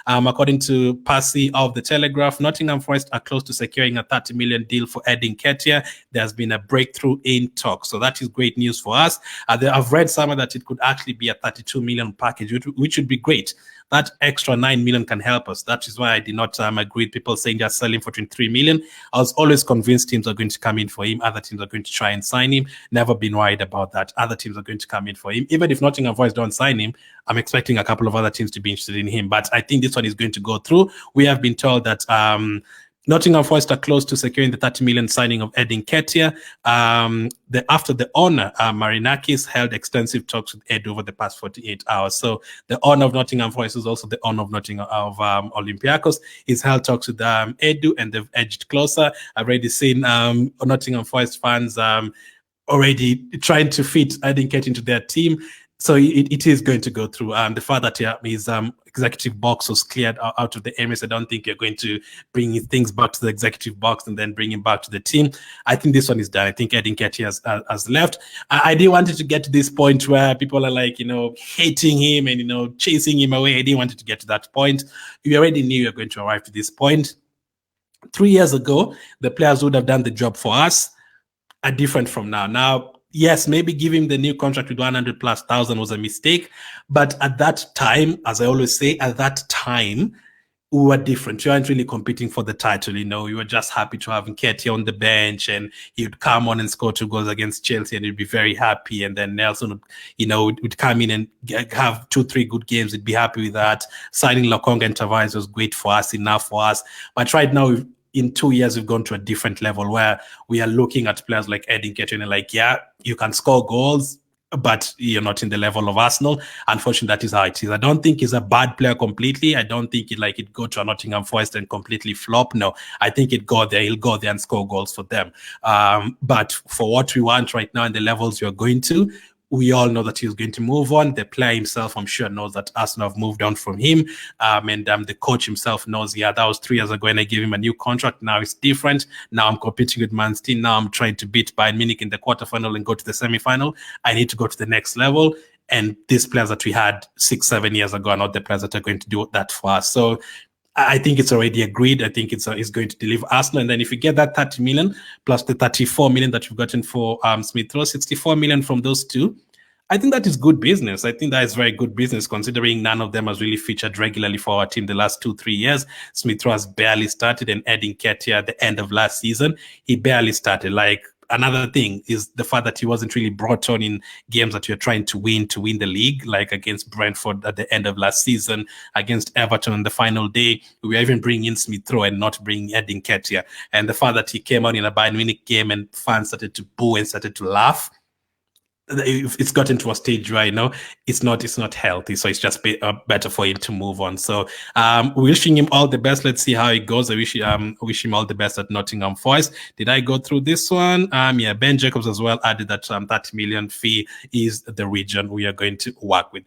According to Percy of the Telegraph, Nottingham Forest are close to securing a 30 million deal for Nketiah. There has been a breakthrough in talk, so that is great news for us. I've read somewhere that it could actually be a 32 million package, which would be great. That extra 9 million can help us. That is why I did not agree with people saying they're selling for 23 million. I was always convinced teams are going to come in for him. Other teams are going to try and sign him. Never been worried about that. Other teams are going to come in for him. Even if Nottingham Forest don't sign him, I'm expecting a couple of other teams to be interested in him. But I think this one is going to go through. We have been told that Nottingham Forest are close to securing the 30 million signing of Nketiah. After the owner, Marinakis, held extensive talks with Ed over the past 48 hours. So the owner of Nottingham Forest is also the owner of Olympiacos. He's held talks with Edu, and they've edged closer. I've already seen Nottingham Forest fans already trying to fit Nketiah into their team. So it is going to go through. The fact that his executive box was cleared out of the Emirates, I don't think you're going to bring things back to the executive box and then bring him back to the team. I think this one is done. I think Nketiah has left. I didn't want it to get to this point where people are like, hating him and, chasing him away. I didn't want it to get to that point. We already knew you were going to arrive to this point. 3 years ago, the players would have done the job for us are different from now. Now, yes, maybe giving the new contract with 100,000+ was a mistake, but at that time, as I always say, at that time, we were different. You weren't really competing for the title, You were just happy to have Nketiah on the bench, and he'd come on and score 2 goals against Chelsea, and he'd be very happy. And then Nelson would come in and have 2-3 good games. He'd be happy with that. Signing Lokonga and Tavares was great for us, enough for us. But right now, in 2 years, we've gone to a different level where we are looking at players like Nketiah and like, yeah, you can score goals, but you're not in the level of Arsenal. Unfortunately, that is how it is. I don't think he's a bad player completely. I don't think he'd go to a Nottingham Forest and completely flop. No, I think he'll go there and score goals for them. But for what we want right now and the levels you're going to, we all know that he's going to move on. The player himself, I'm sure, knows that Arsenal have moved on from him. And the coach himself knows, that was 3 years ago and I gave him a new contract. Now it's different. Now I'm competing with Man City. Now I'm trying to beat Bayern Munich in the quarterfinal and go to the semi-final. I need to go to the next level. And these players that we had 6-7 years ago are not the players that are going to do that for us. So I think it's already agreed. I think it's going to deliver Arsenal. And then if you get that 30 million plus the 34 million that you've gotten for Smith Rowe, 64 million from those two, I think that is good business. I think that is very good business considering none of them has really featured regularly for our team the last 2-3 years. Smith Rowe has barely started, and Nketiah at the end of last season, he barely started. Like, another thing is the fact that he wasn't really brought on in games that you're trying to win the league, like against Brentford at the end of last season, against Everton on the final day. We were even bringing in Smith Rowe and not bringing Nketiah. And the fact that he came on in a Bayern Munich game and fans started to boo and started to laugh, it's gotten to a stage where it's not healthy, so it's just better for him to move on. So wishing him all the best. Let's see how it goes. I wish him all the best at Nottingham Forest. Did I go through this one? Yeah, Ben Jacobs as well added that 30 million fee is the region we are going to work with.